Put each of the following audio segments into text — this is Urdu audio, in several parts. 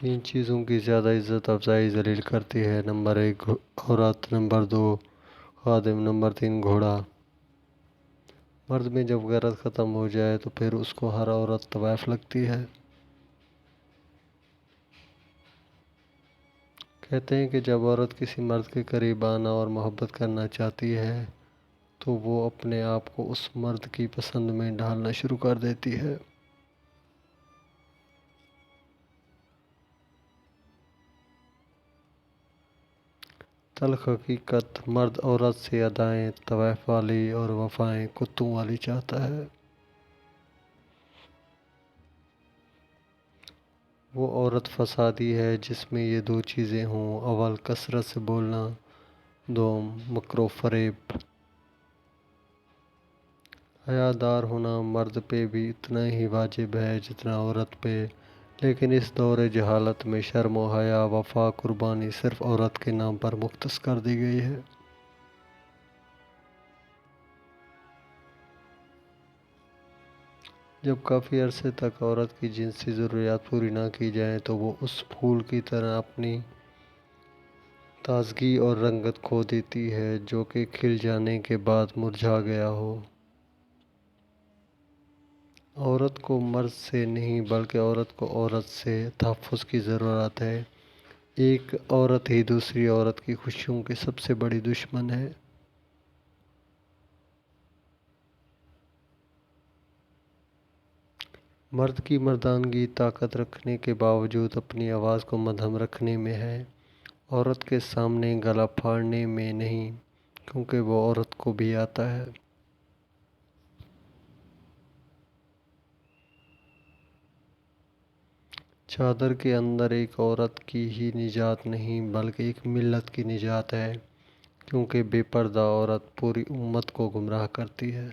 تین چیزوں کی زیادہ عزت افزائی ذلیل کرتی ہے: نمبر 1 عورت، نمبر 2 خادم، نمبر 3 گھوڑا۔ مرد میں جب غیرت ختم ہو جائے تو پھر اس کو ہر عورت طویف لگتی ہے۔ کہتے ہیں کہ جب عورت کسی مرد کے قریب آنا اور محبت کرنا چاہتی ہے تو وہ اپنے آپ کو اس مرد کی پسند میں ڈھالنا شروع کر دیتی ہے۔ تلخ حقیقت: مرد عورت سے ادائیں طویف والی اور وفائیں کتوں والی چاہتا ہے۔ وہ عورت فسادی ہے جس میں یہ دو چیزیں ہوں: اول کثرت سے بولنا، دوم مکر و فریب۔ حیادار ہونا مرد پہ بھی اتنا ہی واجب ہے جتنا عورت پہ، لیکن اس دور جہالت میں شرم و حیا، وفا، قربانی صرف عورت کے نام پر مختص کر دی گئی ہے۔ جب کافی عرصے تک عورت کی جنسی ضروریات پوری نہ کی جائیں تو وہ اس پھول کی طرح اپنی تازگی اور رنگت کھو دیتی ہے جو کہ کھل جانے کے بعد مرجھا گیا ہو۔ عورت کو مرد سے نہیں بلکہ عورت کو عورت سے تحفظ کی ضرورت ہے۔ ایک عورت ہی دوسری عورت کی خوشیوں کی سب سے بڑی دشمن ہے۔ مرد کی مردانگی طاقت رکھنے کے باوجود اپنی آواز کو مدھم رکھنے میں ہے، عورت کے سامنے گلا پھاڑنے میں نہیں، کیونکہ وہ عورت کو بھی آتا ہے۔ چادر کے اندر ایک عورت کی ہی نجات نہیں بلکہ ایک ملت کی نجات ہے، کیونکہ بے پردہ عورت پوری امت کو گمراہ کرتی ہے۔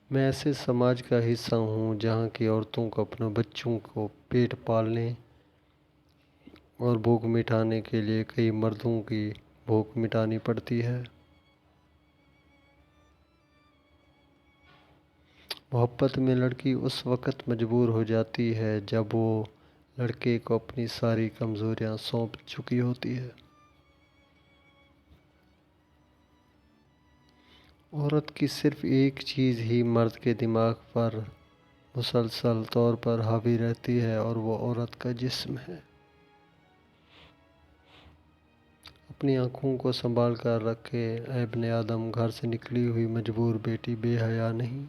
میں ایسے سماج کا حصہ ہوں جہاں کی عورتوں کو اپنے بچوں کو پیٹ پالنے اور بھوک مٹانے کے لیے کئی مردوں کی بھوک مٹانی پڑتی ہے۔ محبت میں لڑکی اس وقت مجبور ہو جاتی ہے جب وہ لڑکے کو اپنی ساری کمزوریاں سونپ چکی ہوتی ہے۔ عورت کی صرف ایک چیز ہی مرد کے دماغ پر مسلسل طور پر حاوی رہتی ہے اور وہ عورت کا جسم ہے۔ اپنی آنکھوں کو سنبھال کر رکھے اے ابن آدم، گھر سے نکلی ہوئی مجبور بیٹی بے حیا نہیں۔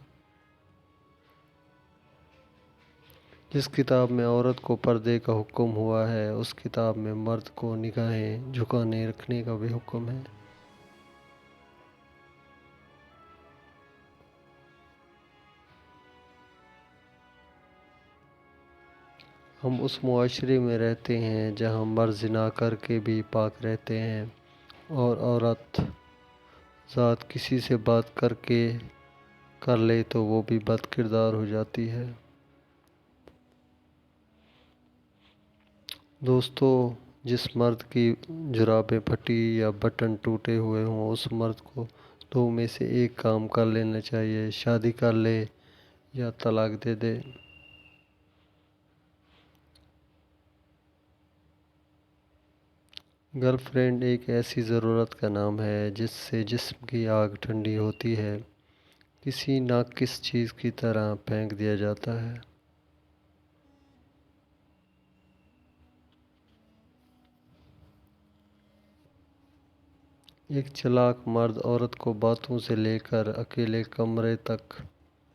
جس کتاب میں عورت کو پردے کا حکم ہوا ہے اس کتاب میں مرد کو نگاہیں جھکانے رکھنے کا بھی حکم ہے۔ ہم اس معاشرے میں رہتے ہیں جہاں مرد زنا کر کے بھی پاک رہتے ہیں اور عورت ذات کسی سے بات کر لے تو وہ بھی بد کردار ہو جاتی ہے۔ دوستو، جس مرد کی جرابیں پھٹی یا بٹن ٹوٹے ہوئے ہوں اس مرد کو دو میں سے ایک کام کر لینا چاہیے: شادی کر لے یا طلاق دے دے۔ گرل فرینڈ ایک ایسی ضرورت کا نام ہے جس سے جسم کی آگ ٹھنڈی ہوتی ہے، کسی ناقص چیز کی طرح پھینک دیا جاتا ہے۔ ایک چالاک مرد عورت کو باتوں سے لے کر اکیلے کمرے تک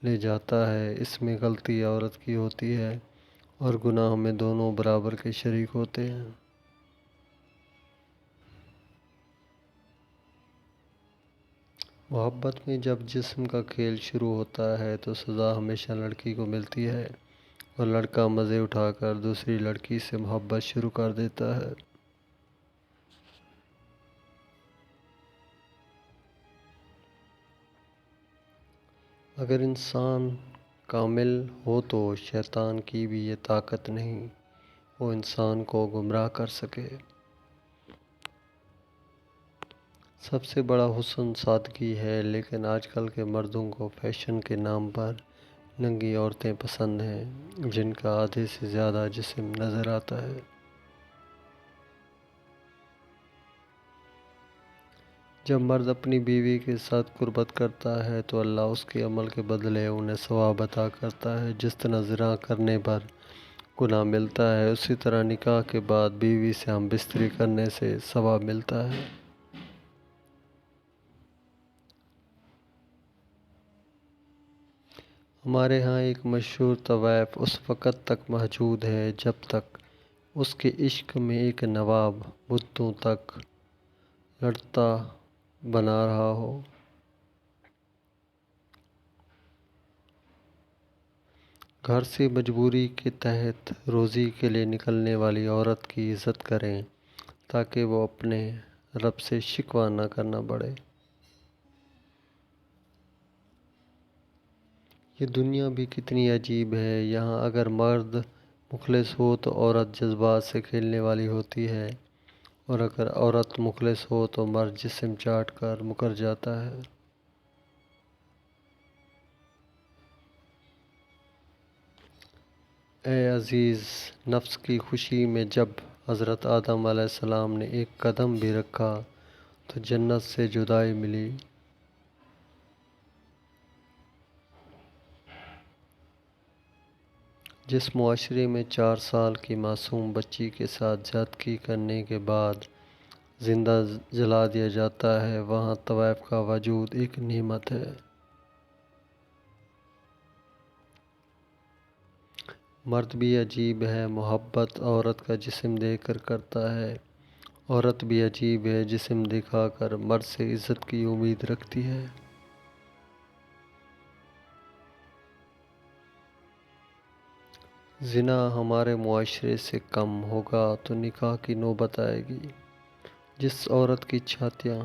لے جاتا ہے۔ اس میں غلطی عورت کی ہوتی ہے اور گناہ میں دونوں برابر کے شریک ہوتے ہیں۔ محبت میں جب جسم کا کھیل شروع ہوتا ہے تو سزا ہمیشہ لڑکی کو ملتی ہے اور لڑکا مزے اٹھا کر دوسری لڑکی سے محبت شروع کر دیتا ہے۔ اگر انسان کامل ہو تو شیطان کی بھی یہ طاقت نہیں وہ انسان کو گمراہ کر سکے۔ سب سے بڑا حسن سادگی ہے، لیکن آج کل کے مردوں کو فیشن کے نام پر ننگی عورتیں پسند ہیں جن کا آدھے سے زیادہ جسم نظر آتا ہے۔ جب مرد اپنی بیوی کے ساتھ قربت کرتا ہے تو اللہ اس کے عمل کے بدلے انہیں ثواب عطا کرتا ہے۔ جس طرح زنا کرنے پر گناہ ملتا ہے، اسی طرح نکاح کے بعد بیوی سے ہم بستری کرنے سے ثواب ملتا ہے۔ ہمارے ہاں ایک مشہور طوائف اس وقت تک موجود ہے جب تک اس کے عشق میں ایک نواب بدھوں تک لڑتا بنا رہا ہو۔ گھر سے مجبوری کے تحت روزی کے لیے نکلنے والی عورت کی عزت کریں تاکہ وہ اپنے رب سے شکوہ نہ کرنا پڑے۔ یہ دنیا بھی کتنی عجیب ہے، یہاں اگر مرد مخلص ہو تو عورت جذبات سے کھیلنے والی ہوتی ہے، اور اگر عورت مخلص ہو تو مرد جسم چاٹ کر مکر جاتا ہے۔ اے عزیز، نفس کی خوشی میں جب حضرت آدم علیہ السلام نے ایک قدم بھی رکھا تو جنت سے جدائی ملی۔ جس معاشرے میں 4 سال کی معصوم بچی کے ساتھ زیادتی کرنے کے بعد زندہ جلا دیا جاتا ہے، وہاں طوائف کا وجود ایک نعمت ہے۔ مرد بھی عجیب ہے، محبت عورت کا جسم دیکھ کر کرتا ہے۔ عورت بھی عجیب ہے، جسم دکھا کر مرد سے عزت کی امید رکھتی ہے۔ زنا ہمارے معاشرے سے کم ہوگا تو نکاح کی نوبت آئے گی۔ جس عورت کی چھاتیاں